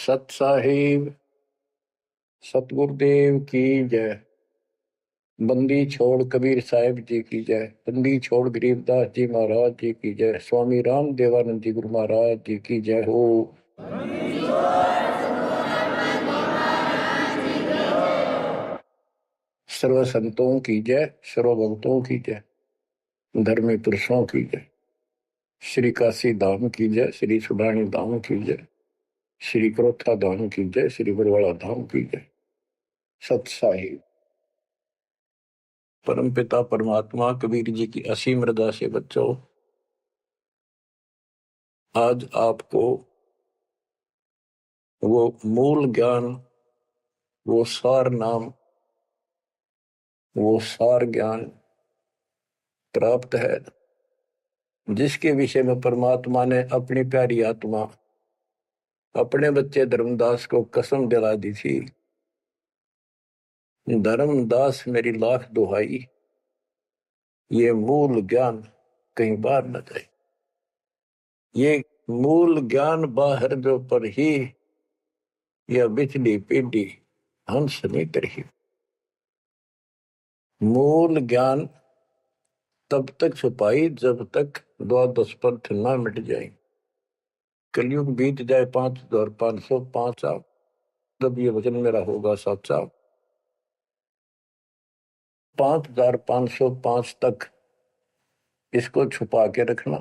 सत साहिब सतगुरुदेव की जय। बंदी छोड़ कबीर साहिब जी की जय। बंदी छोड़ गरीबदास जी महाराज जी की जय। स्वामी राम देवानंद जी गुरु महाराज जी की जय हो। सर्व संतों की जय, सर्व भक्तों की जय, धर्मी पुरुषों की जय। श्री काशी धाम की जय, श्री सुडानी धाम की जय, श्री क्रोथा धाम की जय, श्री बरवाड़ा धाम की जय। सत साहिब परम पिता परमात्मा कबीर जी की असीम रजा से बच्चों, आज आपको वो मूल ज्ञान, वो सार नाम, वो सार ज्ञान प्राप्त है जिसके विषय में परमात्मा ने अपनी प्यारी आत्मा अपने बच्चे धर्मदास को कसम दिला दी थी। धर्मदास मेरी लाख दुहाई, ये मूल ज्ञान कहीं बाहर न जाए। ये मूल ज्ञान बाहर जो पर ही यह बिजली पीढ़ी हंस नहीं रही। मूल ज्ञान तब तक छुपाई जब तक द्वादश पंथ ना मिट जाए। कलयुग बीत जाए 5505 साल, जब ये वचन मेरा होगा साचा। 5505 तक इसको छुपा के रखना।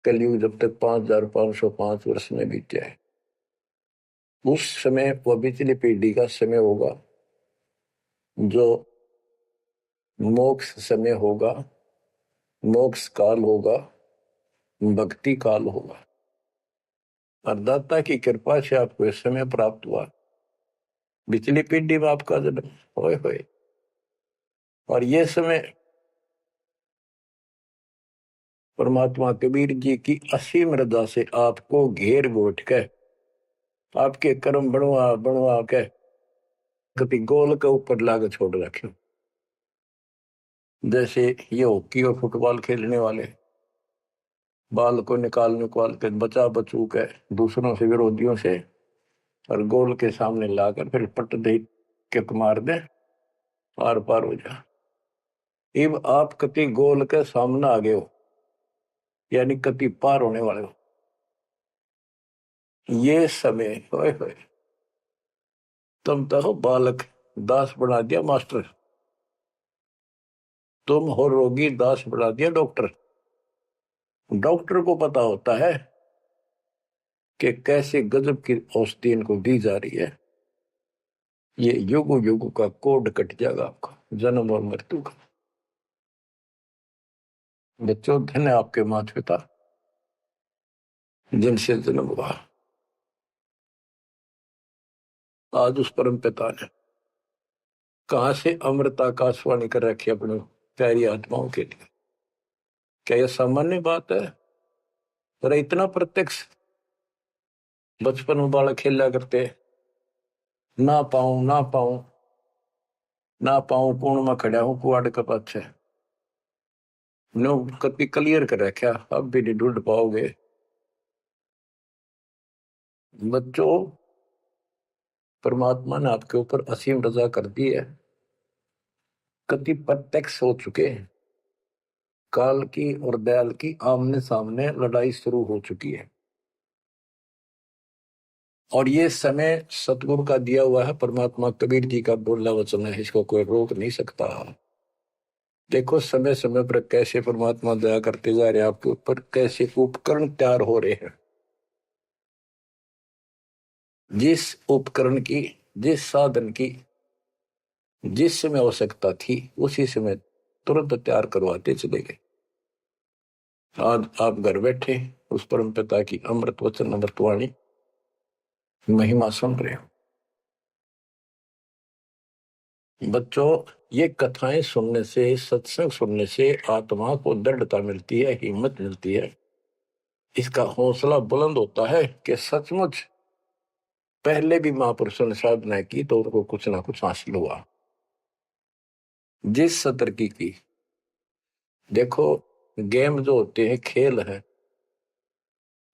कलयुग जब तक 5505 वर्ष में बीत जाए, उस समय वह बिजली पीढ़ी का समय होगा जो मोक्ष समय होगा, मोक्ष काल होगा, भक्ति काल होगा। और दाता की कृपा से आपको इस समय प्राप्त हुआ। बिजली पीढ़ी में आपका जन्म होए होए, और ये समय परमात्मा कबीर जी की असीम रजा से आपको घेर गोट के आपके कर्म बनवा बनवा के कभी गोल के ऊपर लाग छोड़ रखे। जैसे ये हॉकी और फुटबॉल खेलने वाले बाल को निकाल निकाल के बचा बचू के दूसरों से, विरोधियों से, और गोल के सामने लाकर फिर पट दे के मार दे, आर पार हो जा। अब आप कति गोल के सामने आ गए हो, यानी कति पार होने वाले हो। ये समय होए होए तुम तो बालक दास बना दिया मास्टर, तुम हो रोगी दास बना दिया डॉक्टर। डॉक्टर को पता होता है कि कैसे गजब की औषधि इनको दी जा रही है। ये युग युग का कोड कट जाएगा आपका, जन्म और मृत्यु का। बच्चों, धन्य आपके माता पिता जिनसे जन्म हुआ। आज उस परम पिता ने कहां से अमृत आकाशवाणी कर रखी अपनी प्यारी आत्माओं के लिए। क्या यह सामान्य बात है? पर इतना प्रत्यक्ष बचपन में बालक खेला करते, ना पाऊं ना पाऊं ना पाऊं, कूण में खड़ा हूं कुआड़ के पाछे, नो कभी क्लियर कर रखा, अब भी नहीं ढूंढ पाओगे। बच्चों, परमात्मा ने आपके ऊपर असीम रजा कर दी है। कति प्रत्यक्ष हो चुके हैं। काल की और दयाल की आमने सामने लड़ाई शुरू हो चुकी है, और ये समय सतगुरु का दिया हुआ है। परमात्मा कबीर जी का बोला वचन है, इसको कोई रोक नहीं सकता। देखो समय समय पर कैसे परमात्मा दया करते जा रहे हैं आपके ऊपर, कैसे उपकरण तैयार हो रहे हैं। जिस उपकरण की, जिस साधन की जिस समय आवश्यकता थी, उसी समय तुरंत तैयार करवाते चले गए। आज आप घर बैठे उस परम पिता की अमृत वचन अमृतवाणी महिमा सुन रहे हो। बच्चों, ये कथाएं सुनने से, सत्संग सुनने से आत्मा को दृढ़ता मिलती है, हिम्मत मिलती है। इसका हौसला बुलंद होता है कि सचमुच पहले भी महापुरुषों ने साधना की तो उनको कुछ ना कुछ हासिल हुआ। जिस सत्र की देखो, गेम जो होते हैं, खेल है,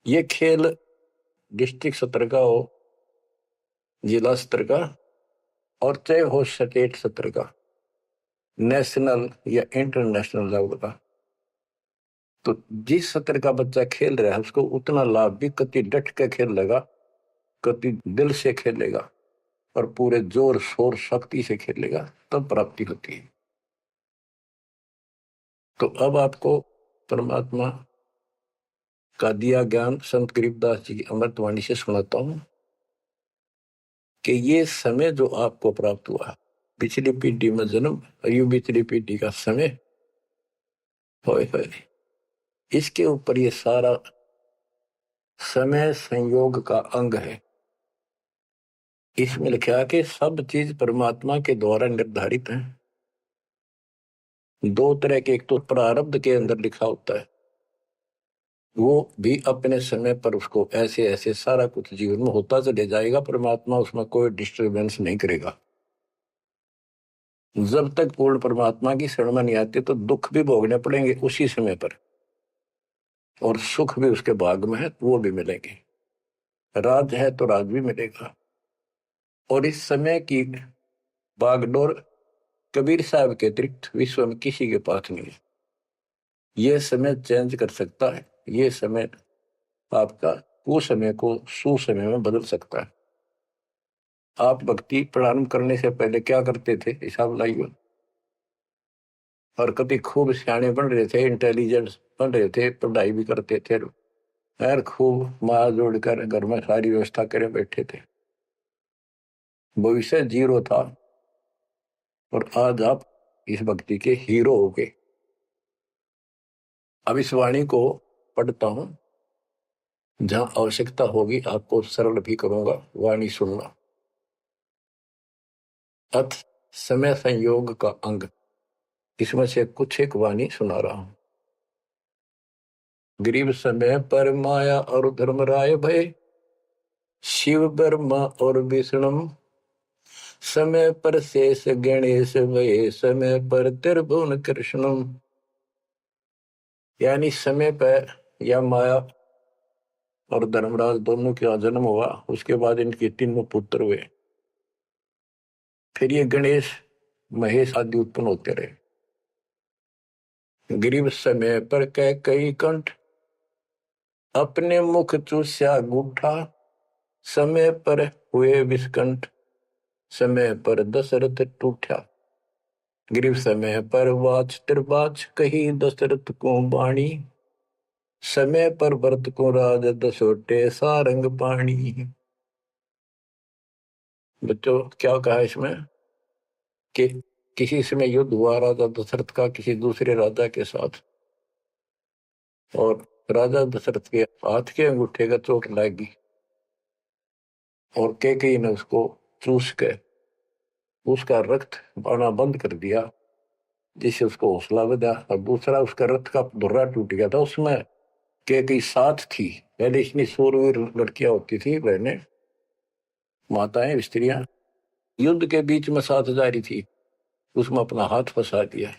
ये खेल डिस्ट्रिक्ट स्तर का हो, जिला स्तर का, और चाहे हो स्टेट स्तर का, नेशनल या इंटरनेशनल लेवल का, तो जिस स्तर का बच्चा खेल रहा है उसको उतना लाभ भी कति डट के खेलेगा, कति दिल से खेलेगा और पूरे जोर शोर शक्ति से खेलेगा, तब प्राप्ति होती है। तो अब आपको परमात्मा का दिया ज्ञान संत गरीबदास जी की अमृतवाणी से सुनाता हूं कि ये समय जो आपको प्राप्त हुआ, पिछली पीढ़ी में जन्म और यू पिछली पीढ़ी का समय, होए इसके ऊपर ये सारा समय संयोग का अंग है। इसमें लिखा कि सब चीज परमात्मा के द्वारा निर्धारित है। दो तरह के, एक तो प्रारब्ध के अंदर लिखा होता है, वो भी अपने समय पर उसको ऐसे ऐसे सारा कुछ जीवन में होता चले जाएगा, परमात्मा उसमें कोई डिस्टरबेंस नहीं करेगा। जब तक पूर्ण परमात्मा की शरण में नहीं आते तो दुख भी भोगने पड़ेंगे उसी समय पर, और सुख भी उसके भाग में है तो वो भी मिलेंगे। राज है तो राज भी मिलेगा। और इस समय की बागडोर कबीर साहब के अतिरिक्त विश्व में किसी के पास नहीं है। ये समय चेंज कर सकता है, ये समय आपका कुसमय को सुसमय में बदल सकता है। आप भक्ति प्रारंभ करने से पहले क्या करते थे, हिसाब लाइए। और कभी खूब सियाने बन रहे थे, इंटेलिजेंस बन रहे थे, पढ़ाई भी करते थे, यार खूब माँ जोड़कर घर में सारी व्यवस्था करे बैठे थे, भविष्य जीरो था। और आज आप इस भक्ति के हीरो हो गए। अब इस वाणी को पढ़ता हूं, जहां आवश्यकता होगी आपको सरल भी करूंगा, वाणी सुनना। अथ समय संयोग का अंग, इसमें से कुछ एक वाणी सुना रहा हूं। गरीब समय पर माया और धर्मराय भय, शिव ब्रह्मा और विष्णु, समय पर शेष गणेश भय, समय पर त्रिभुवन कृष्ण। यानी समय पर या माया और धर्मराज दोनों का जन्म हुआ, उसके बाद इनके तीनों पुत्र हुए, फिर ये गणेश महेश आदि उत्पन्न होते रहे। गरीब समय पर कह कई कंठ, अपने मुख चूस्या गुठा, समय पर हुए विस्कंठ, समय पर दशरथ टूठा। गरीब समय पर वाच त्रिबाच, कही दशरथ को बाणी, समय पर भरत को राज दसोटे सारंग पाणी। बच्चों क्या कहा इसमें कि किसी समय युद्ध हुआ राजा दशरथ का किसी दूसरे राजा के साथ, और राजा दशरथ के हाथ के अंगूठे का चोट लगी और कैकेयी ने उसको चूस के उसका रक्त आना बंद कर दिया, जिससे उसको हौसला बढ़ा। और दूसरा उसका रथ का धुर्रा टूट गया था, उसमें कैकेयी साथ थी। पहले इतनी सूरवीर लड़कियां होती थी, बहनें माताएं स्त्रियां, युद्ध के बीच में साथ जा रही थी, उसमें अपना हाथ फंसा दिया,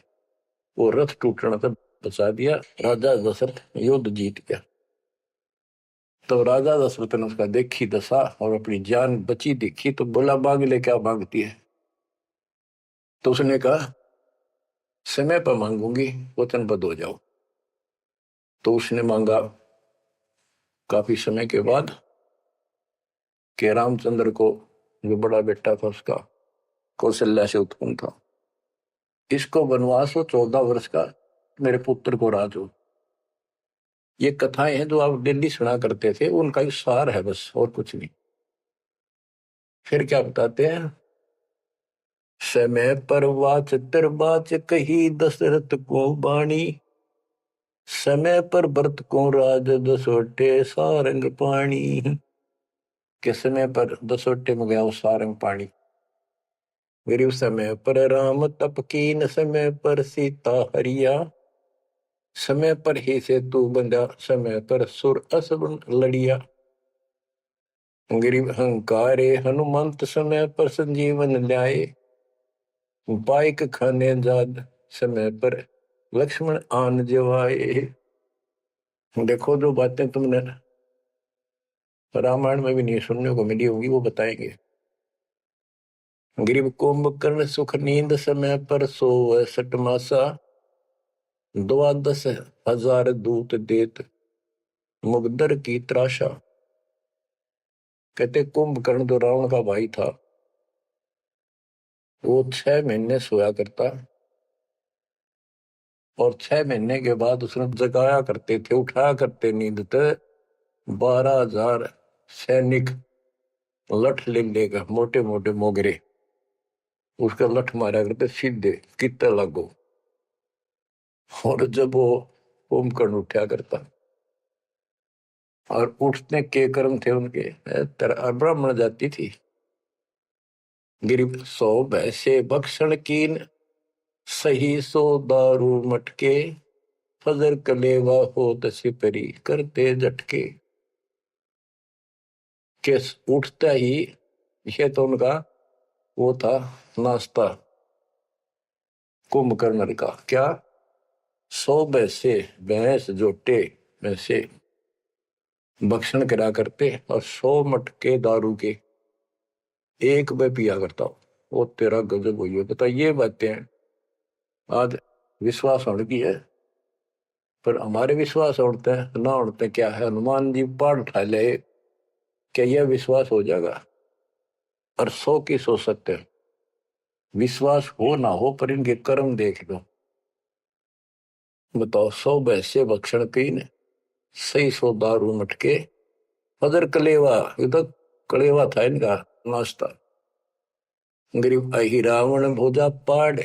वो रथ टूटने तक बचा दिया, राजा दशरथ युद्ध जीत गया। तो राजा दशरथ ने उसका देखी दशा और अपनी जान बची देखी, तो बोला मांग ले, क्या मांगती है? तो उसने कहा समय पर मांगूंगी, वचनबद्ध हो जाओ। तो उसने मांगा काफी समय के बाद कि रामचंद्र को, जो बड़ा बेटा था उसका, कौशल्या से उत्पन्न था, इसको वनवास हो 14 वर्ष का, मेरे पुत्र को राज हो। ये कथाएं हैं जो आप दिल्ली सुना करते थे, उनका ही सार है बस, और कुछ नहीं। फिर क्या बताते हैं, समय पर वाच त्रिबाच, कही दशरथ को बाणी, समय पर भरत को राज दसोटे सारंग पाणी। के समय पर दसोटे में गया वो सारंग पाणी। गरीब समय पर राम तप कीन, समय पर सीता हरिया, समय पर ही से तू बंधा, समय पर सुर असुर लड़िया। गरीब अहंकारे हनुमंत, समय पर संजीवन ल्याए, बाइक खाने जाद, समय पर लक्ष्मण आन जवाए। देखो जो बातें तुमने रामायण में भी नहीं सुनने को मिली होगी, वो बताएंगे। गिरीब कुंभकर्ण सुख नींद समय पर सोवै सठ मासा, 12,000 दूत देत मुगदर की त्रासा। कहते कुंभकर्ण जो रावण का भाई था, वो 6 महीने सोया करता, और 6 महीने के बाद उसने जगाया करते थे, उठाया करते नींद ते 12,000 सैनिक लठ ले लेकर, मोटे मोटे मोगरे, उसका लठ मारा करते सीधे कितने लागो। और जब वो कुंभकर्ण उठा करता, और उठने के कर्म थे उनके, ब्राह्मण जाति थी। गिरिब सो भैसे भक्षण कीन, सही सो दारू मटके, फजर कलेवा हो सिपरी करते झटके। के उठता ही, ये तो उनका वो था नाश्ता कुंभकर्ण का। क्या? 100 भैंसे, भैंस जोटे भैंसे भक्षण करा करते, और 100 मटके दारू के एक में पिया करता। वो तेरा गजब हुई है। बता, ये बातें आज विश्वास होने की है, पर हमारे विश्वास उड़ते हैं ना उड़ते क्या है। हनुमान जी पहाड़ उठा ले, क्या यह विश्वास हो जाएगा? और 100 की सो सकते हैं, विश्वास हो ना हो, पर इनके कर्म देख लो। बताओ, 100 भैंसे भक्षण कीन, सही 100 दारू मटके, फजर कलेवा, ये तो कलेवा था इनका नाश्ता। गरीब अहि रावण भोजा पाड़,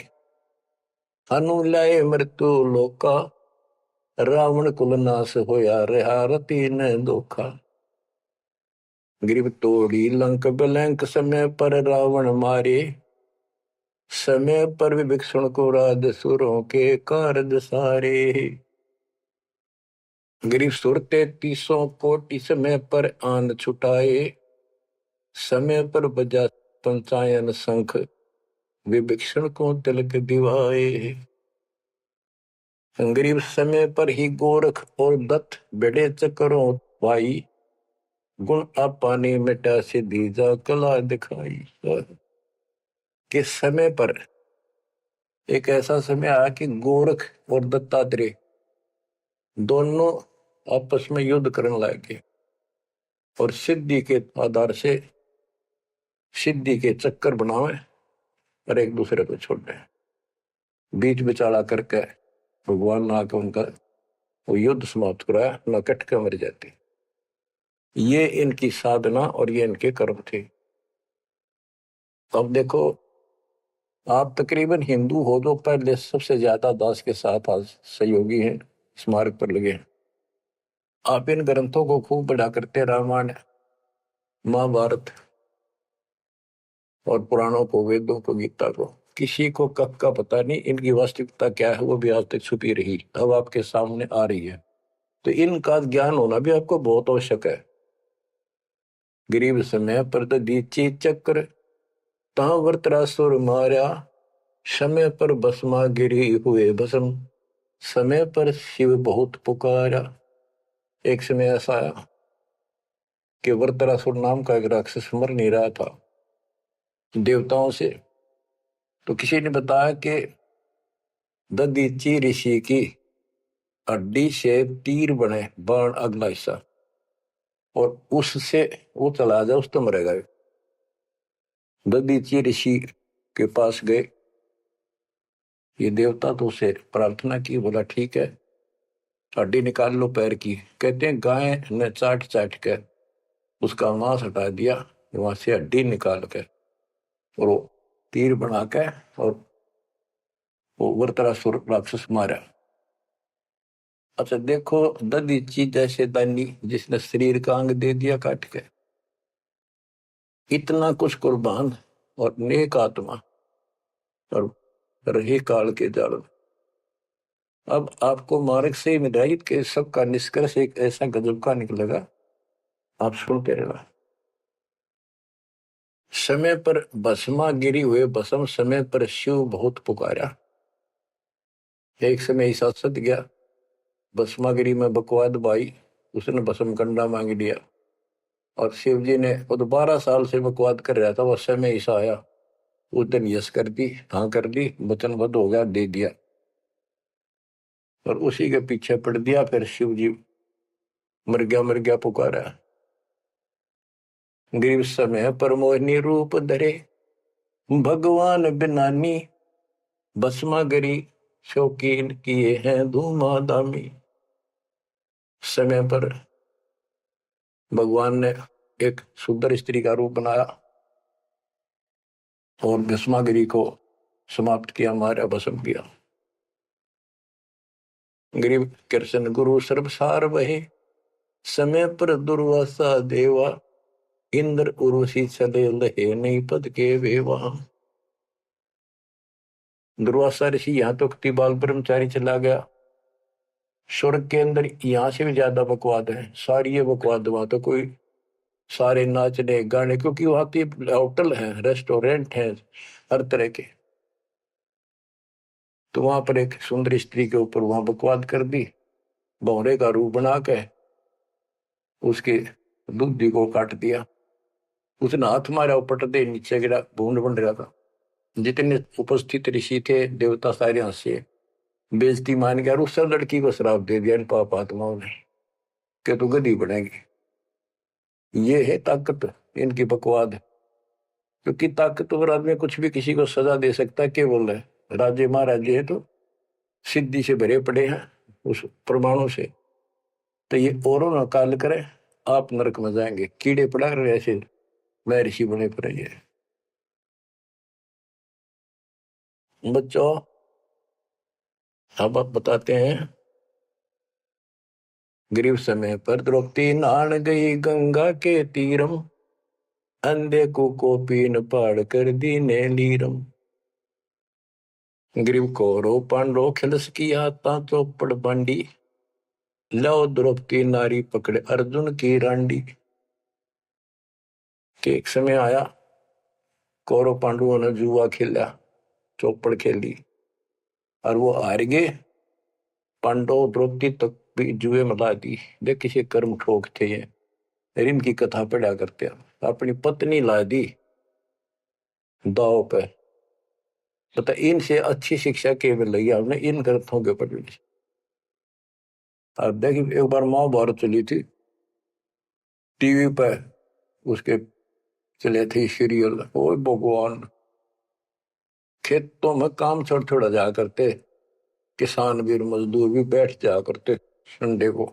हनु लाए मृत्यु लोका, रावण कुल नाश होया रहा रति न धोखा। गरीब तोड़ी लंक बिलंक, समय पर रावण मारे, समय पर विभीषण को राज सुरों के कारज सारे। गरीब सुर 33 कोटि, समय पर आन छुटाए, समय पर बजा पंचायन शंख, विभीषण को तिलक दिवाए। गरीब समय पर ही गोरख और दत्त बेड़े चकरों भाई, गुण आपाने मिटा से दीजा कला दिखाई। कि समय पर एक ऐसा समय आया कि गोरख और दत्तात्रेय दोनों आपस में युद्ध करने लगे, और सिद्धि के आधार से सिद्धि के चक्कर बनावे और एक दूसरे को छोड़े। बीच बिचाला करके भगवान ने आके उनका वो युद्ध समाप्त कराया, न कट के मर जाते। ये इनकी साधना और ये इनके कर्म थे। अब देखो, आप तकरीबन हिंदू हो जो पहले सबसे ज्यादा दास के साथ आज सहयोगी हैं, स्मारक पर लगे हैं। आप इन ग्रंथों को खूब पढ़ा करते, रामायण महाभारत और पुराणों को, वेदों को, गीता को। किसी को कब का पता नहीं, इनकी वास्तविकता क्या है वो भी आज तक छुपी रही, अब आपके सामने आ रही है। तो इनका ज्ञान होना भी आपको बहुत आवश्यक है। गरीब समय पर दीची चक्र, ता वर्तरासुर मारा, समय पर भस्मा गिरी हुए भस्म, समय पर शिव बहुत पुकारा। एक समय ऐसा आया कि वर्तरासुर नाम का एक राक्षस मर नहीं रहा था देवताओं से, तो किसी ने बताया कि ददीची ऋषि की हड्डी से तीर बने बाण अगला हिस्सा, और उससे वो चला जाए उस तो मरेगा। ददीची ऋषि के पास गए, ये देवता तो उसे प्रार्थना की, बोला ठीक है हड्डी निकाल लो पैर की। कहते हैं गाय ने चाट चाट के उसका मांस हटा दिया, वहां से हड्डी निकाल के और वो तीर बना के और वो वृत्रासुर राक्षस मारा। अच्छा देखो, ददीची जैसे दानी जिसने शरीर का अंग दे दिया काट के, इतना कुछ कुर्बान और नेक आत्मा और रही काल के जाल में। अब आपको मार्ग से हिदायत के सबका निष्कर्ष एक ऐसा गजब का निकलेगा, आप सुनते रहना। समय पर भस्मा गिरी हुए भस्म, समय पर शिव बहुत पुकारा। एक समय ऐसा सत गया, भस्मागिरी में बकवाद भाई, उसने भस्म कंडा मांग लिया। और शिव जी ने वो तो 12 साल से बकवाद कर रहा था, वो समय ऐसा आया, उस दिन यस कर दी, हाँ कर दी, वचनबद्ध हो गया, दे दिया, और उसी के पीछे पड़ दिया। फिर शिव जी मर गया पुकारा। गरीब समय पर मोहिनी रूप धरे, भगवान बिनानी, भस्मा गरी शौकीन किए हैं धूमाधामी। समय पर भगवान ने एक सुंदर स्त्री का रूप बनाया और भस्मागिरी को समाप्त किया, मारा, भस्म किया। गरीब कृष्ण गुरु सर्वसार वहे, समय पर दुर्वासा देवा, इंद्र उर्वशी चले लहे, नहीं पद के वेवा। दुर्वासा ऋषि यहाँ तो बाल ब्रह्मचारी चला गया, स्वर्ग के अंदर यहाँ से भी ज्यादा बकवाद है, सारी ये बकवाद। वहां तो कोई सारे नाचने गाने, क्योंकि वहां तो होटल है, रेस्टोरेंट है, हर तरह के। तो वहां पर एक सुंदर स्त्री के ऊपर वहां बकवाद कर दी, भौरे का रूप बना के उसके दूधी को काट दिया। उसने हाथ मारा, पट दे नीचे गिरा, भून बन रहा था। जितने उपस्थित ऋषि थे देवता सारे हंसे, बेइज्जती मान गया, और उस लड़की को श्राप दे दिया इन पाप आत्माओं ने कि तू गधी बनेगी। ये है ताकत इनकी बकवाद। क्योंकि ताकतवर आदमी कुछ भी किसी को सजा दे सकता है, केवल है राजे महाराजे है तो सिद्धि से भरे पड़े हैं उस प्रमाणों से। तो ये औरों न काल करे, आप नरक में जाएंगे, कीड़े पड़ा रहे ऐसे महर्षि बने पड़े। ये बच्चों अब आप बताते हैं, गरीब समय पर द्रौपदी नहान गई गंगा के तीरम, अंधे को पीन पाड़ कर दीने लीरम। ग्रीव कौरव पांडव खिलस किया ता चौपड़ बांडी, लो द्रौपदी नारी पकड़े अर्जुन की रांडी। के एक समय आया, कौरव पांडवों ने जुआ खेला, चौपड़ खेली, और वो हार गए। पांडव द्रौपदी तक भी जुए में ला दी। देख किसी कर्म ठोक थे ये, रिम की कथा पढ़ा करते हैं। अपनी पत्नी ला दी दाव पे। बता, इनसे अच्छी शिक्षा के मिल रही है हमने इन ग्रंथों के पढ़ने से। अब देखिए, एक बार महाभारत चली थी टीवी पे, उसके चले थे सीरियल। ओ भगवान, खेतों में काम छोड़ छोड़ा जा करते, किसान भी और मजदूर भी बैठ जा करते संडे को,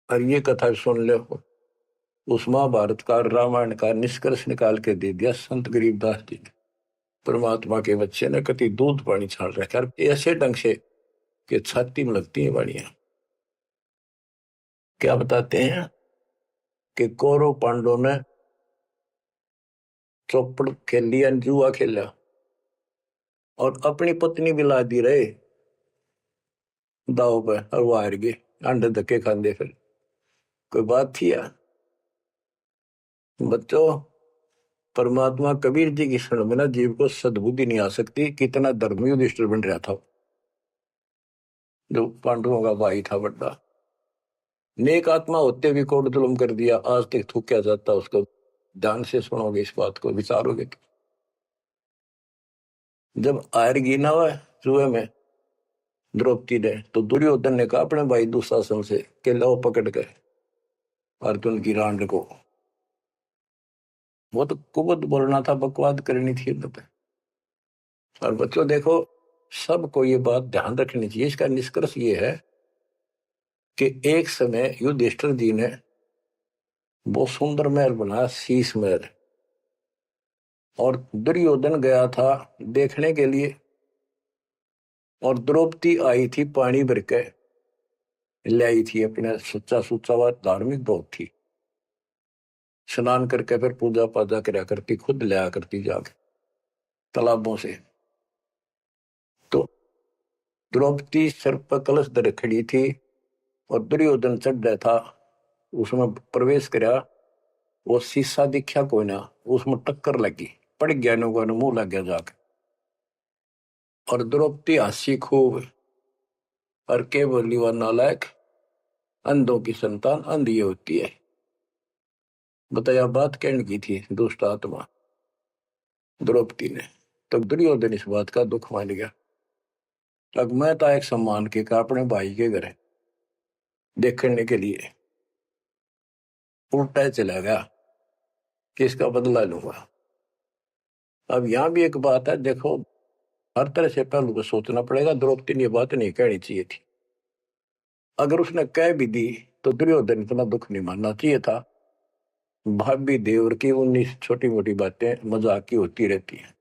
और ये कथा सुन ले। उस महाभारत का रामायण का निष्कर्ष निकाल के दे दिया संत गरीबदास जी ने। परमात्मा के बच्चे ने कति दूध पानी छाल रखा, और ऐसे ढंग से कि छाती में लगती है वाणियां। क्या बताते हैं कि कौरव पांडव ने चौपड़ खेल लिया, जुआ खेला, और अपनी पत्नी भी ला दी रहे दाव पे, और वो हार गए, अंडे धक्के खांदे। फिर कोई बात थी यार बच्चों। परमात्मा कबीर जी की शरण में ना जीव को सद्बुद्धि नहीं आ सकती। कितना धर्मी युधिष्ठिर बन रहा था, जो पांडवों का भाई था बड़ा, नेक आत्मा होते भी कोट जुल्म कर दिया, आज तक थूका जाता उसको। ध्यान से सुनोगे, इस बात को विचारोगे तो। जब आयरगी ना हुआ जुए में द्रौपदी ने, तो दुर्योधन ने कहा अपने भाई दुशासन से कि लो पकड़ के अर्जुन की रांड को। वो तो कुबत बोलना था, बकवाद करनी थी तो पे। और बच्चों देखो, सबको ये बात ध्यान रखनी चाहिए। इसका निष्कर्ष ये है कि एक समय युधिष्ठिर जी ने बहुत सुंदर महल बनाया, शीश महल, और दुर्योधन गया था देखने के लिए, और द्रौपदी आई थी पानी भर के लाई थी अपने, सच्चा सुच्चा हुआ, धार्मिक बहुत थी। स्नान करके फिर पूजा पाजा कराया करती, खुद लाया करती जाके तालाबों से। तो द्रौपदी सिर पर कलश धर खड़ी थी, और दुर्योधन चढ़ रहा था, उसमें प्रवेश कराया। वो शीशा दिखा कोई ना, उसमें टक्कर लगी, पड़ गया, नो मुंह लग गया जाके। और द्रौपदी हंसी खूब, और के बोली, वह नालायक, अंधों की संतान अंधी होती है। बताया बात कहने की थी दुष्ट आत्मा द्रौपदी ने। तो दुर्योधन इस बात का दुख मान गया। अब मैं था एक सम्मान के का अपने भाई के घर देखने के लिए उल्टा चला गया कि इसका बदला लूंगा। अब यहाँ भी एक बात है, देखो हर तरह से पहलू को सोचना पड़ेगा। द्रौपदी ने ये बात नहीं कहनी चाहिए थी। अगर उसने कह भी दी तो दुर्योधन इतना दुख नहीं मानना चाहिए था। भाभी देवर की 19 छोटी मोटी बातें मजाक की होती रहती हैं,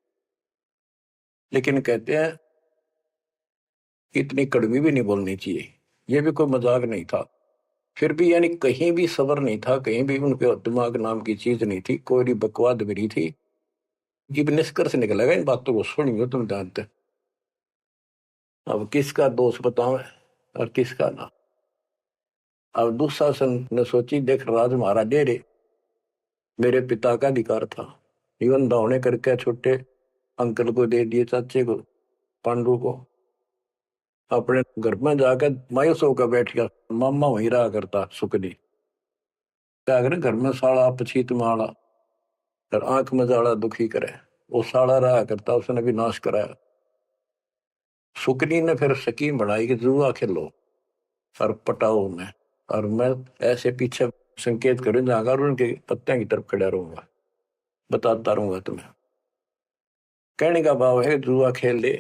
लेकिन कहते हैं इतनी कड़वी भी नहीं बोलनी चाहिए। ये भी कोई मजाक नहीं था। फिर भी यानी कहीं भी सबर नहीं था, कहीं भी उनके दिमाग नाम की चीज नहीं थी, कोई बकवाद भी नहीं थी। ये भी निष्कर्ष निकलेगा इन बातों को सुनियो तुम जानते। अब किसका दोष बताओ और किसका ना। अब दुशासन ने सोची देख राज महाराज दे रे, मेरे पिता का अधिकार था, जीवन दावने करके छोटे अंकल को दे दिए, चाचे को पांडु को। अपने घर में जाकर मायूस होकर बैठ गया। मामा वहीं रहा करता सुकनी। क्या करे घर में साड़ा पछीत माड़ा और आंख में जाड़ा दुखी करे। वो साड़ा रहा करता, उसने भी नाश कराया। सुकनी ने फिर स्कीम बनाई कि जुआ खेलो और पटाओ में, और मैं ऐसे पीछे संकेत करूं जाकर उनके पत्ते की तरफ खड़ा रहूंगा, बताता रहूंगा तुम्हें। कहने का भाव है जुआ खेल ले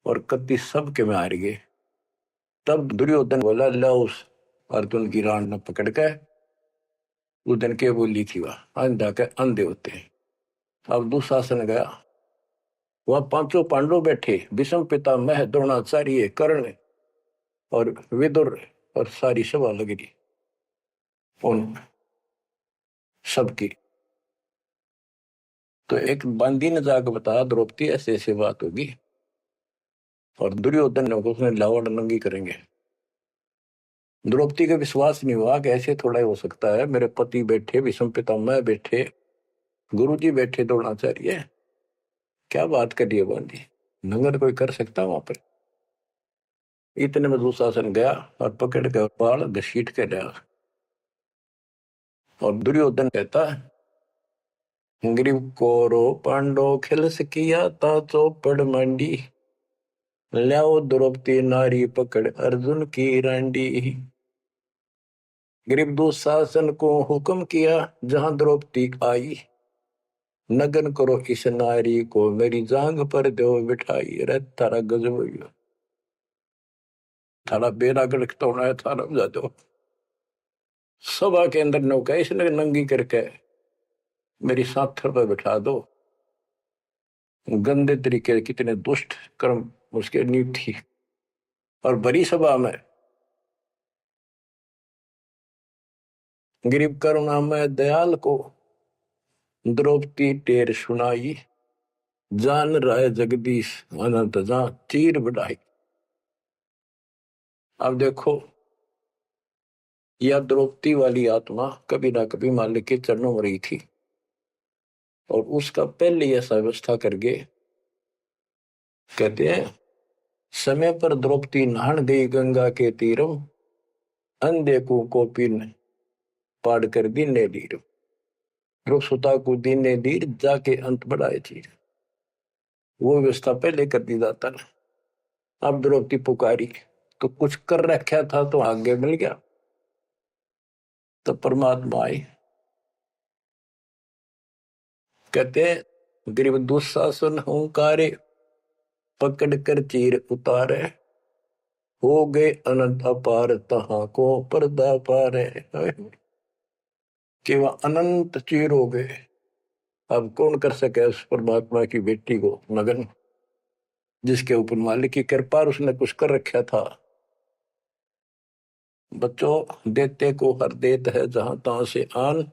और कति सबके में हार गए। तब दुर्योधन बोला लो उस अर्जुन की रान न पकड़ के। उस दिन के बोली थी वह अंधा के अंधे होते हैं। अब दुशासन गया, वह पांचों पांडव बैठे, भीष्म पिता मह द्रोणाचार्य कर्ण और विदुर, और सारी सभा लग रही उन सबकी। तो एक बंदी ने जाकर बताया द्रौपदी ऐसे ऐसे बात होगी, और दुर्योधन ने उसने लावण नंगी करेंगे। द्रौपदी का विश्वास नहीं हुआ कि ऐसे थोड़ा ही हो सकता है। मेरे पति बैठे, भीष्म पितामह बैठे, गुरुजी बैठे, द्रोणाचार्य, क्या बात करिए बंदी, नंगर कोई कर सकता वहां पर। इतने में दुशासन गया और पकड़ के बाल घसीट के लिया। और दुर्योधन कहता ग्रीव कोरो पांडो खिलस किया ता चौपड़ मंडी, ल्याओ द्रौपदी नारी पकड़ अर्जुन की रांडी। ग्रीव दुशासन को हुक्म किया जहां द्रौपदी आई, नगन करो इस नारी को मेरी जांग पर दो बिठाई। अरे थारा गजब हो गया, थारा बेरा गड़कता तो होना है, थारा बजा दो। सभा के अंदर नौका इसने नंगी करके मेरी साथर पर बिठा दो। गंदे तरीके, कितने दुष्ट कर्म उसके नींव थी। और बड़ी सभा में गरीब करुणा में दयाल को द्रौपदी टेर सुनाई, जान राय जगदीश अनंत जा चीर बढ़ाई। अब देखो यह द्रौपदी वाली आत्मा कभी ना कभी मालिक के चरणों में रही थी, और उसका पहले ऐसा व्यवस्था करके कहते हैं समय पर द्रौपदी नहान गई गंगा के तीरम, अंधे को पिन पाड़ कर दीने लीर, सुता को दीने लीर जाके अंत बढ़ाए चीर। वो व्यवस्था पहले कर दी जाता ना। अब द्रौपदी पुकारी तो कुछ कर रखा था तो आगे मिल गया। तो परमात्मा आई, कहते हैं गरीब दुशासन हुंकारे, पकड़ कर चीर उतारे, हो गए अनंत अपार तहां को पर्दा पारे। कि वह अनंत चीर हो गए। अब कौन कर सके उस परमात्मा की बेटी को नगन, जिसके ऊपर मालिक की कृपा उसने कुछ कर रखा था। बच्चों देते को हर देत है जहां तहां से आन,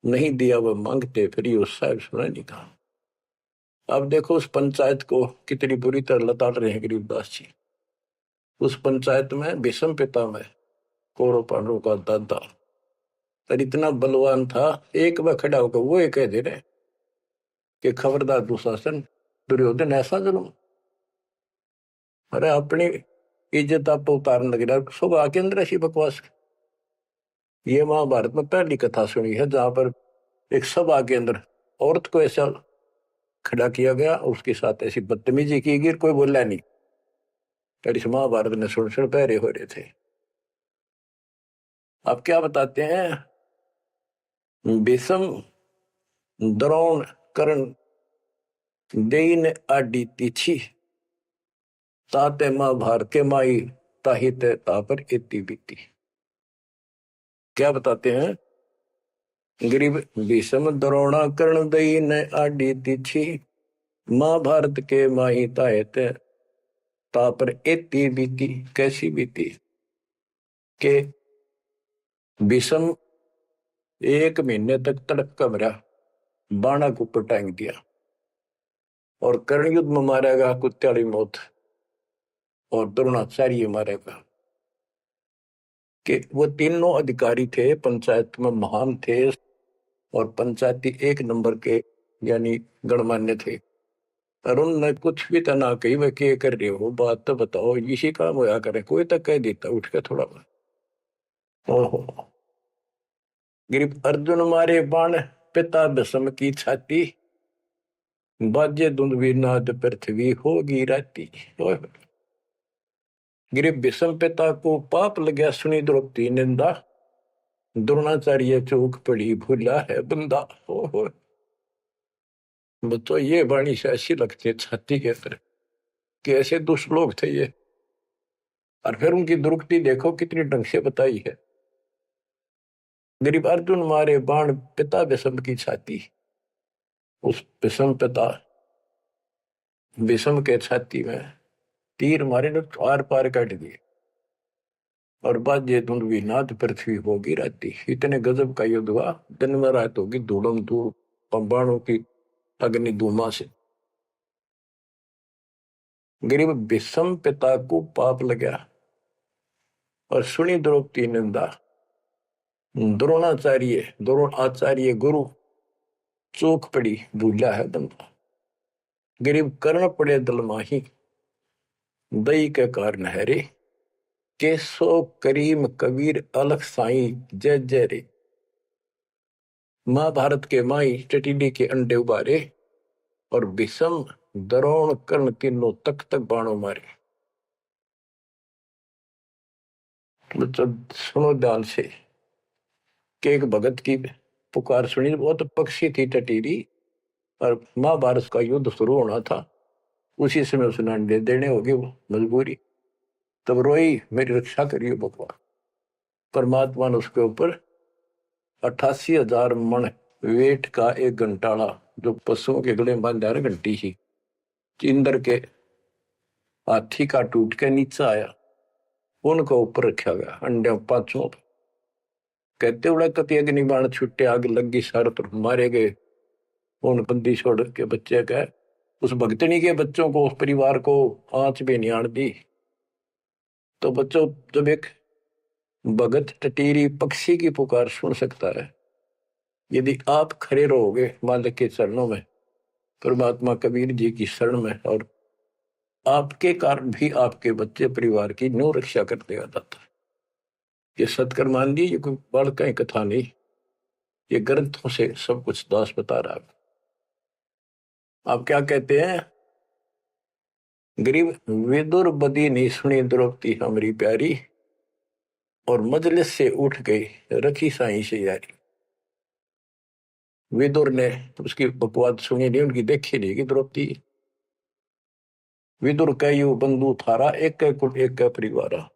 नहीं दिया वह मांगते फिर उस साहब सुना नहीं कहा। अब देखो उस पंचायत को कितनी बुरी तरह लताड़ रहे हैं गरीबदास जी। उस पंचायत में भीष्म पितामह कौरव पांडवों का दादा और इतना बलवान था, एक बार खड़ा होकर वो ये कह दे रहे कि खबरदार दुशासन, दुर्योधन ऐसा जुल्म। अरे अपनी इज्जत आप उतारने लग रहा, सुबह के अंदर ऐसी बकवास। ये महाभारत में पहली कथा सुनी है जहां पर एक सभा के अंदर औरत को ऐसा खड़ा किया गया और उसके साथ ऐसी बदतमीजी की गई, कोई बोला नहीं। इस महाभारत ने सुन सुन पहरे हो रहे थे। आप क्या बताते हैं? भीष्म द्रोण कर्ण देइन आडी तिथि ताते महाभारत के माई ताहित तापर इति बीती। क्या बताते हैं? गरीब भीष्म द्रोणा कर्ण देइन आडी तिथि महाभारत के माई ताहित तापर इति बीती। कैसी बीती? के भीष्म 1 महीने तक तड़प कमरा बाणा को ऊपर टांग दिया और कर्ण युद्ध में मारेगा कुत्त्याली मौत और द्रोणाचार्य मारेगा। कि वो तीनों अधिकारी थे, पंचायत में महान थे और पंचायती 1 नंबर के यानी गणमान्य थे। और उनने कुछ भी तना कही वह क्या कर रहे हो, बात तो बताओ, इसी काम होया करे। कोई तक कह देता उठ के थोड़ा बहुत। ओहो, गिरिप अर्जुन मारे बाण पिता भीष्म की छाती बाजे धुंधवीनाद पृथ्वी होगी राती। गिरिप भीष्म पिता को पाप लगा सुनी द्रौपदी निंदा द्रोणाचार्य चौक पड़ी भूला है बंदा। ओहो, बच्चों ये वाणी से ऐसी लगती है छाती के अंदर कि ऐसे दुष्ट लोग थे ये। और फिर उनकी दुर्गति देखो कितनी ढंग से बताई है। गरीब अर्जुन मारे बाण पिता भीष्म की छाती, उस भीष्म पिता भीष्म के छाती में तीर मारे ने आर पार काट दिए और बाजे धुंधवी नाद पृथ्वी होगी राती। इतने गजब का युद्ध हुआ, दिन में रात होगी धूड़म धूड़ पंबाणों की अग्नि धूमा से। गरीब भीष्म पिता को पाप लगा और सुनी द्रौपदी निंदा द्रोण आचार्य गुरु चौक पड़ी भूला है बंदा। गरीब कर्ण पड़े दल माही दई के कारण है रे केसो करीम कबीर अलख साई जय जय रे। महाभारत के माई टटीडी के अंडे उबारे और भीष्म द्रोण कर्ण तीनों तक तक बाणों मारे। बच्चों सुनो ध्यान से कि एक भगत की पुकार सुनी। बहुत पक्षी थी टटीरी और महाभारत का युद्ध शुरू होना था, उसी समय उसने अंडे देने होगी, वो मजबूरी। तब रोई मेरी रक्षा करिए भगवान। परमात्मा ने उसके ऊपर 88,000 मन वेट का एक घंटाला जो पशुओं के गले में बांधा घंटी ही इंद्र के हाथी का टूट के नीचे आया, उनको ऊपर रखा गया अंडे 5 कहते उड़ा कति अग्नि बाण छुट्टे आग लगी सारे तरफ मारे गए। उन बंदी छोड़ के बच्चे का उस भक्तनी के बच्चों को उस परिवार को आंच भी नहीं आन दी। तो बच्चों जब एक भगत टटीरी पक्षी की पुकार सुन सकता है, यदि आप खड़े रहोगे मालिक के चरणों में, परमात्मा कबीर जी की शरण में, और आपके कारण भी आपके बच्चे परिवार की न्यू रक्षा कर देगा दाता। ये सत्कर मान ली, ये कोई बड़ कहीं कथा नहीं, ये ग्रंथों से सब कुछ दास बता रहा है। आप क्या कहते हैं? गरीब विदुर बदी नहीं सुनी द्रौपदी हमारी प्यारी और मजलिस से उठ गई रखी साई से यारी। विदुर ने उसकी बकवाद सुनी नहीं, उनकी देखी नहीं कि द्रौपदी। विदुर कयु बंधु थारा एक कुट एक परिवारा।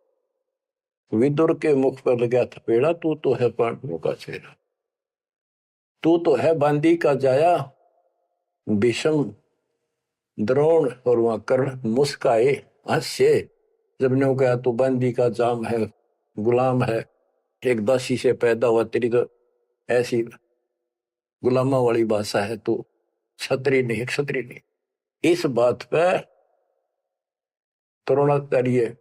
विदुर के मुख पर लगा थपेड़ा, तू तो है पांडवों का चेहरा, तू तो है बांदी का जाया। भीष्म द्रोण और वहां कर्ण मुस्काए हास्य जब ने कहा तू बांदी का जाम है, गुलाम है, एक दासी से पैदा हुआ, तेरी तो ऐसी गुलामा वाली भाषा है, तो क्षत्रिय नहीं, क्षत्रिय नहीं। इस बात पर द्रोणाचार्य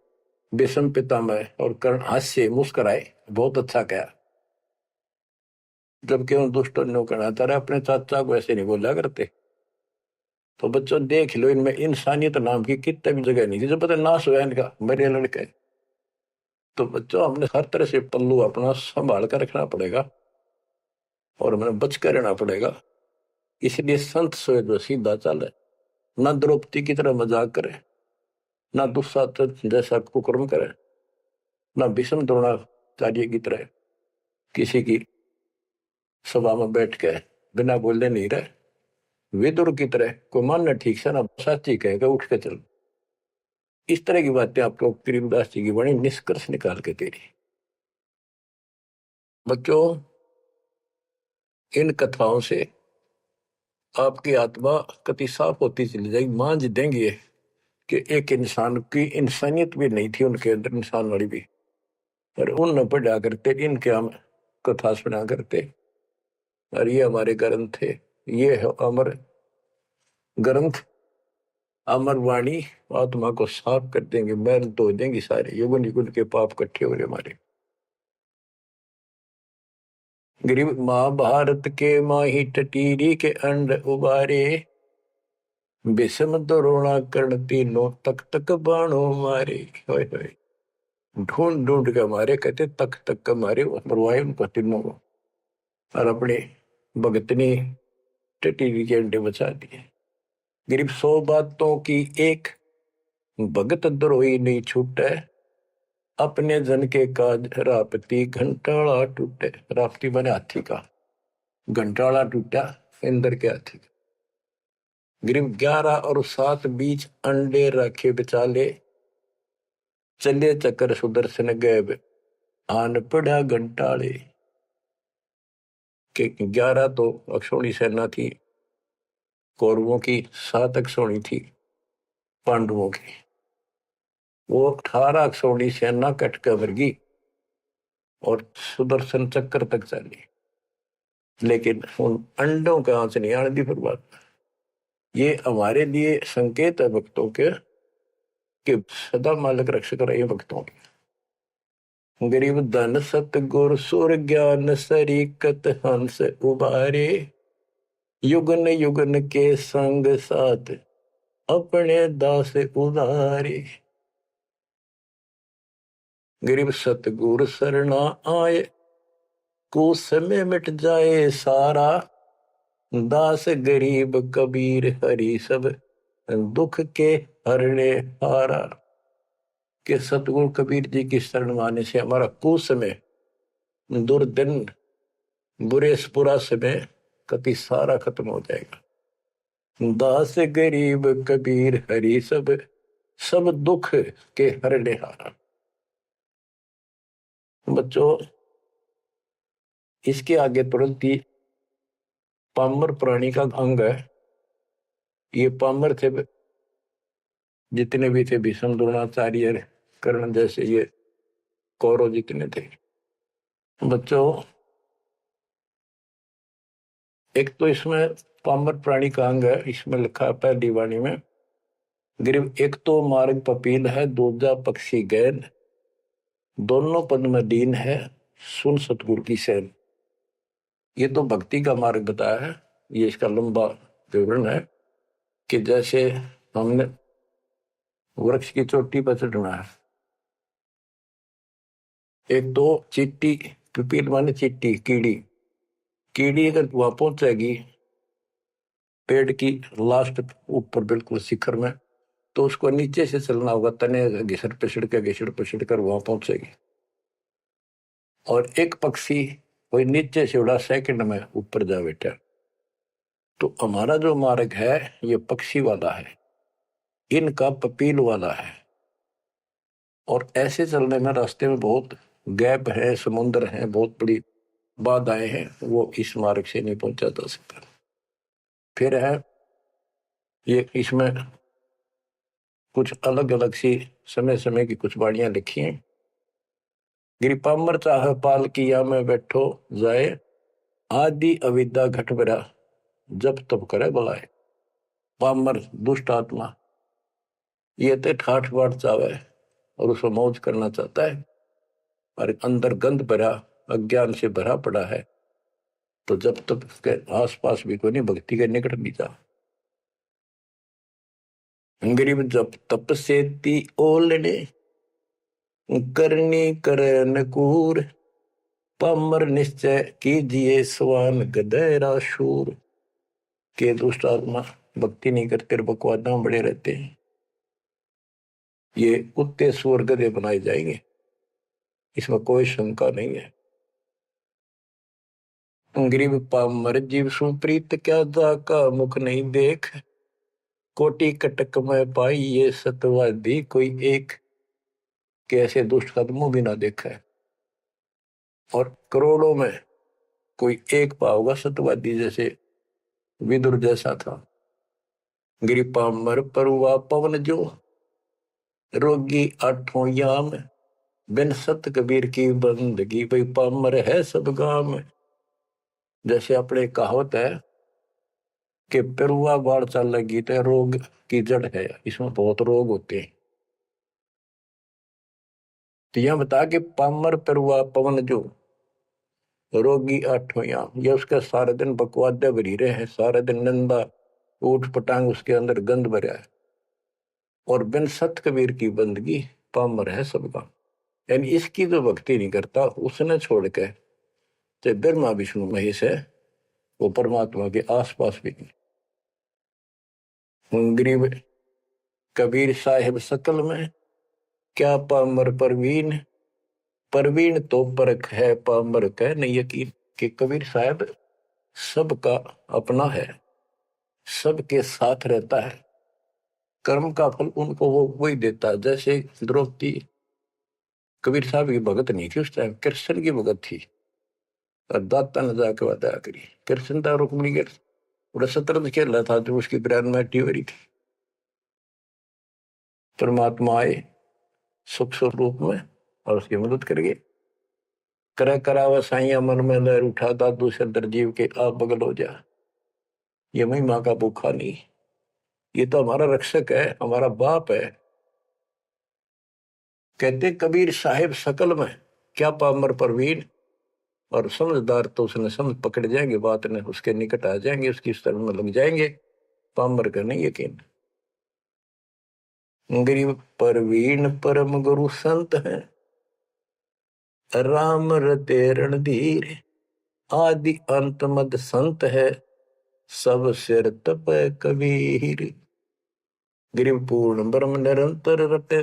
भीष्म पितामह और कर्ण हास्य मुस्कुराए, बहुत अच्छा कहा। जबकि उन दुष्टों ने कहना था अपने चाचा को ऐसे नहीं बोला करते। तो बच्चों देख लो, इनमें इंसानियत नाम की कितने भी जगह नहीं थी। जो पता नाश हुआ इनका, मेरे लड़के तो बच्चों हमने हर तरह से पल्लू अपना संभाल कर रखना पड़ेगा और हमें बच कर रहना पड़ेगा। इसलिए संत सोए जो सीधा चले, ना द्रौपदी की तरह मजाक करे, ना दुस्साहस जैसा कुकर्म करे, ना भीष्म द्रोणाचार्य की तरह किसी की सभा में बैठ के बिना बोले नहीं रहे। विदुर की तरह कोई मानना ठीक से ना साची कहेगा उठ के चल। इस तरह की बातें आपको गरीबदास जी की बड़ी निष्कर्ष निकाल के दे रही। बच्चों इन कथाओं से आपकी आत्मा कति साफ होती चली जाएगी। मांझ देंगे कि एक इंसान की इंसानियत भी नहीं थी उनके अंदर, इंसान वाली भी, पर उन न पढ़ा करते, इनके हम कथा सुना करते। और ये हमारे ग्रंथ थे, ये है अमर ग्रंथ, अमर वाणी आत्मा को साफ कर देंगे, मैल धो देंगे सारे युगन युगन के पाप इकट्ठे हो रहे हमारे। गरीब महाभारत के माही टटीरी के अंड उबारे, विषम द्रोणा कर्ण तीनों तक तक बाणों मारे। होय होय, ढूंढ ढूंढ के मारे, कहते तक तक के मारे, मरवाए उनको तीनों को, और अपने भगतनी टटीरी के अंडे बचा दिए। गरीब 100 बातों की एक, भगत द्रोही नहीं छूटे, अपने जन के काज रापती घंटाला टूटे। रापती बने हाथी का, घंटाला टूटा इंद्र के हाथी का। गरीब 11 और 7 बीच अंडे रखे बिचाले, चले चक्कर सुदर्शन गैब आन पड़ा घंटाले। के 11 तो अक्षौणी सेना थी कौरवों की, 7 अक्षौणी थी पांडवों की। वो 18 अक्षौणी सेना कट कर वर्गी और सुदर्शन चक्कर तक चली, लेकिन उन अंडों का आंच नहीं आने दी। फिर बात ये हमारे लिए संकेत है भक्तों के कि सदा मालिक रक्षक रहे भक्तों के। गरीब धन सतगुर सुर ज्ञान सरीकत हंस उबारे, युगन युगन के संग साथ अपने दास उदारे। गरीब सतगुर सरना आए, कुछ समय मिट जाए सारा, दास गरीब कबीर हरि सब दुख के हरने हारा। के सतगुरु कबीर जी की शरण माने से हमारा कुछ समय, दुर्दिन, बुरा समय कति सारा खत्म हो जाएगा। दास गरीब कबीर हरि सब सब दुख के हरने हारा। बच्चों इसके आगे तुरंत ही पामर प्राणी का अंग है। ये पामर थे जितने भी थे, भीष्म द्रोणाचार्य कर्ण जैसे ये कौरव जितने थे। बच्चों एक तो इसमें पामर प्राणी का अंग है, इसमें लिखा है पहली वाणी में, गरीब एक तो मार्ग पपील है, दूजा पक्षी गैन, दोनों पद में दीन है, सुन सतगुरु की सैन। ये तो भक्ति का मार्ग बताया है। ये इसका लंबा विवरण है कि जैसे हमने वृक्ष की चोटी पर चढ़ना है, एक तो चीटी, पिपील माने चीटी, कीड़ी, कीड़ी अगर वहां पहुंचेगी पेड़ की लास्ट ऊपर बिल्कुल शिखर में, तो उसको नीचे से चलना होगा, तने घिसड़ पिसड़ कर वहां पहुंचेगी। और एक पक्षी कोई नीचे से उड़ा सेकंड में ऊपर जा बैठा। तो हमारा जो मार्ग है ये पक्षी वाला है, इनका पपील वाला है। और ऐसे चलने में रास्ते में बहुत गैप है, समुद्र है, बहुत बड़ी बाधाएं हैं, वो इस मार्ग से नहीं पहुंचा जा सकता। फिर है ये, इसमें कुछ अलग अलग सी समय समय की कुछ वाणियां लिखी हैं। गिरिपामर चाह पाल किया में बैठो जाए, आदि अविद्या घट बरा जब तब करे बुलाए। पामर दुष्ट आत्मा ये तो ठाठ बाट चावे और उसको मौज करना चाहता है, और अंदर गंध भरा अज्ञान से भरा पड़ा है, तो जब तक उसके आस पास भी कोई नहीं, भक्ति के निकट भी जा। गरीब जब तप से ती ओलने, करनी करे नकूर, पामर निश्चय कीजिए स्वान गधेरा शूर। के दुष्ट आत्मा भक्ति नहीं करते और बकवादा में बड़े रहते हैं, ये कुत्ते सुअर गधे बनाए जाएंगे, इसमें कोई शंका नहीं है। गरीब पामर जीव सुप्रीत क्या जाका मुख नहीं देख, कोटि कटक में पाई ये सतवादी कोई एक। कैसे दुष्ट का तो मुंह भी ना देखा है, और करोड़ों में कोई एक पाओगा सतवादी जैसे विदुर जैसा था। गिरी पामर परुआ पवन जो, रोगी आठों याम, बिन सत कबीर की बंदगी भाई पामर है सब गाम। जैसे अपने कहावत है कि पेरुआ बाढ़ चल लगी तो रोग की जड़ है, इसमें बहुत रोग होते हैं। तो यह बता के पामर पेरुआ पवन जो, रोगी आठों याम, ये उसके सारे दिन बकवादे भरी रहे हैं, सारे दिन निंदा ऊट पटांग उसके अंदर गंद भरा है। और बिन सत कबीर की बंदगी पामर है सबका, यानी इसकी जो भक्ति नहीं करता उसने छोड़ के चाहे ब्रह्मा विष्णु महेश है, वो परमात्मा के आसपास भी नहीं। गरीब कबीर साहिब सकल में क्या पामर परवीन, परवीन तो परख है पामर कह नहीं यकीन। कि कबीर साहब सबका अपना है, सबके साथ रहता है, कर्म का फल उनको वो वही देता है। जैसे द्रौपदी कबीर साहब की भगत नहीं थी, उस टाइम कृष्ण की भगत थी, और दाता ने जाके बताया करी कृष्ण था रुक्मिणी के बड़ा शतरंज खेल रहा था, जो उसकी ब्रेन में हो रही थी। परमात्मा आए सुख स्वरूप में और उसकी मदद करेंगे। करे करावा साइया मन में लहर उठा, दादू से दरजीव के आप बगल हो जा। ये महिमा का भूखा नहीं, ये तो हमारा रक्षक है, हमारा बाप है। कहते कबीर साहिब सकल में क्या पामर परवीन, और समझदार तो उसने समझ पकड़ जाएंगे, बात ने उसके निकट आ जाएंगे, उसकी शरण में लग जाएंगे। पामर का नहीं यकीन। गरीब परवीन परम गुरु संत है, राम रते रणधीर, आदि अंत मद संत है, सब सिर तप कबीर। गरीब पूर्ण ब्रह्म निरंतर रटे,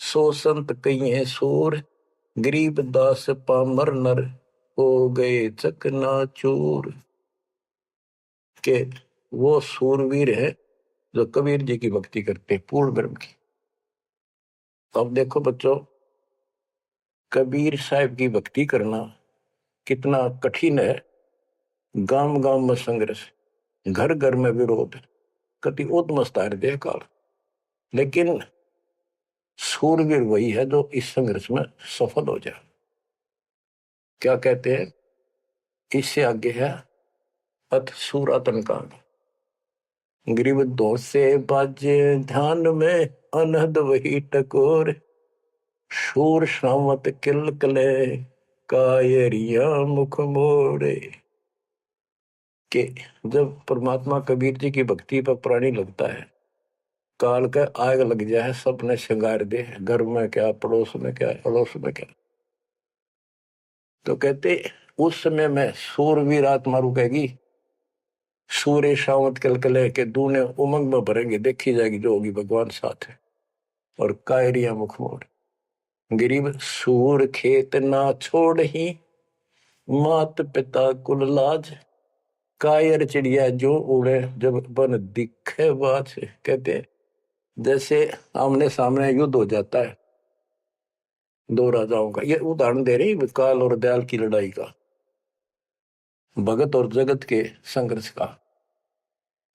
सो संत कहिए सूर, गरीब दास पामर नर हो गए चकनाचूर। के वो सूरवीर है जो कबीर जी की भक्ति करते पूर्ण ब्रह्म की। अब देखो बच्चों, कबीर साहब की भक्ति करना कितना कठिन है। गांव गांव में संघर्ष, घर घर में विरोध, कति उद्मस्तार दे काल, लेकिन सूरवीर वही है जो इस संघर्ष में सफल हो जाए। क्या कहते हैं, इससे आगे है अथ सूरातन कांड। गरीब दो से बाजे ध्यान में, अनहद वही टकोर, शूर शामत किल कले, कायरिया मुख मोड़े। कि जब परमात्मा कबीर जी की भक्ति पर प्राणी लगता है, काल का आग लग जाए, सबने श्रृंगार दे, घर में क्या पड़ोस में क्या अड़ोस में क्या। तो कहते उस समय में सूरवीर आत्मा रुकेगी, सूर्य शावत कलकले के दूने उमंग में भरेंगे, देखी जाएगी जो होगी भगवान साथ है। और कायरिया मुख मोड़, गरीब सूर खेत ना छोड़ ही, मात पिता कुल लाज, कायर चिड़िया जो उड़े जब बन दिखे बाज। कहते जैसे आमने सामने युद्ध हो जाता है दो राजाओं का, ये उदाहरण दे रही काल और दयाल की लड़ाई का, भगत और जगत के संघर्ष का।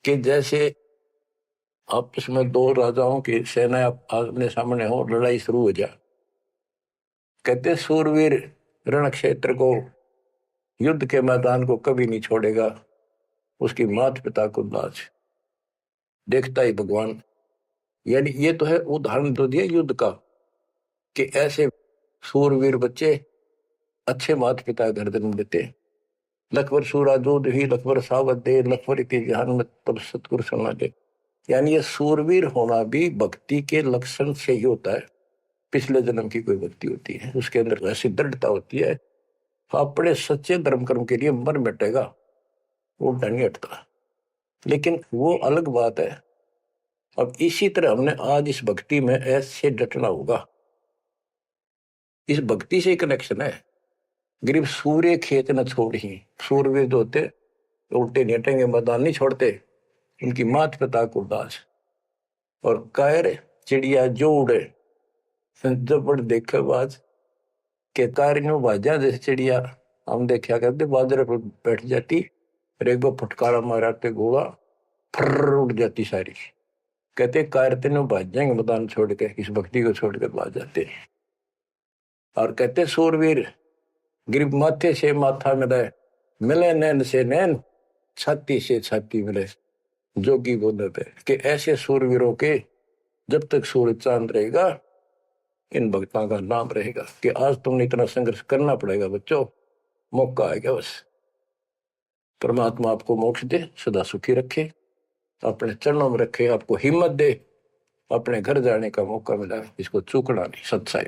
कि जैसे आपस में दो राजाओं की सेना आमने सामने हो, लड़ाई शुरू हो जाए, कहते सूरवीर रण क्षेत्र को, युद्ध के मैदान को कभी नहीं छोड़ेगा, उसकी मात पिता को लाज, देखता ही भगवान। यानी ये तो है उदाहरण तो दिया युद्ध का, कि ऐसे सूरवीर बच्चे अच्छे माता पिता घर जन्म देते। लखबर सूरा दूध ही लखबर सावत दे, लखबर इति जहान में तब सतगुरु सुना दे। यानी ये सूरवीर होना भी भक्ति के लक्षण से ही होता है। पिछले जन्म की कोई भक्ति होती है, उसके अंदर ऐसी दृढ़ता होती है, अपने सच्चे धर्म कर्म के लिए मर मिटेगा, वो नहीं हटता। लेकिन वो अलग बात है। अब इसी तरह हमने आज इस भक्ति में ऐसे डटना होगा, इस भक्ति से कनेक्शन है। गरीब सूर्य खेत न छोड़ ही, सूर्यवीर होते उल्टे नेटेंगे, मैदान नहीं छोड़ते, उनकी मात पिता को दास। और कायर चिड़िया जो उड़े, जब बड़ देखे बाज के कारियों बाजा जैसे चिड़िया हम देखा करते, बाजरे पर बैठ जाती और एक बार फटकारा माराते गोला फर उड़ जाती सारी। कहते कार तेनों भाज जाएंगे मैदान छोड़ के, इस भक्ति को छोड़ कर भाज जाते। और कहते सूरवीर गिरब माथे से माथा मिले, मिले नैन से नैन, छाती से छाती मिले, जोगी बोलते कि ऐसे सूरवीरों के जब तक सूरज चांद रहेगा, इन भक्तों का नाम रहेगा। कि आज तुमने इतना संघर्ष करना पड़ेगा बच्चों, मौका आएगा बस। परमात्मा आपको मोक्ष दे, सदा सुखी रखे, अपने चरणों में रखे, आपको हिम्मत दे, अपने घर जाने का मौका मिला, इसको चूकना नहीं। सत्साई।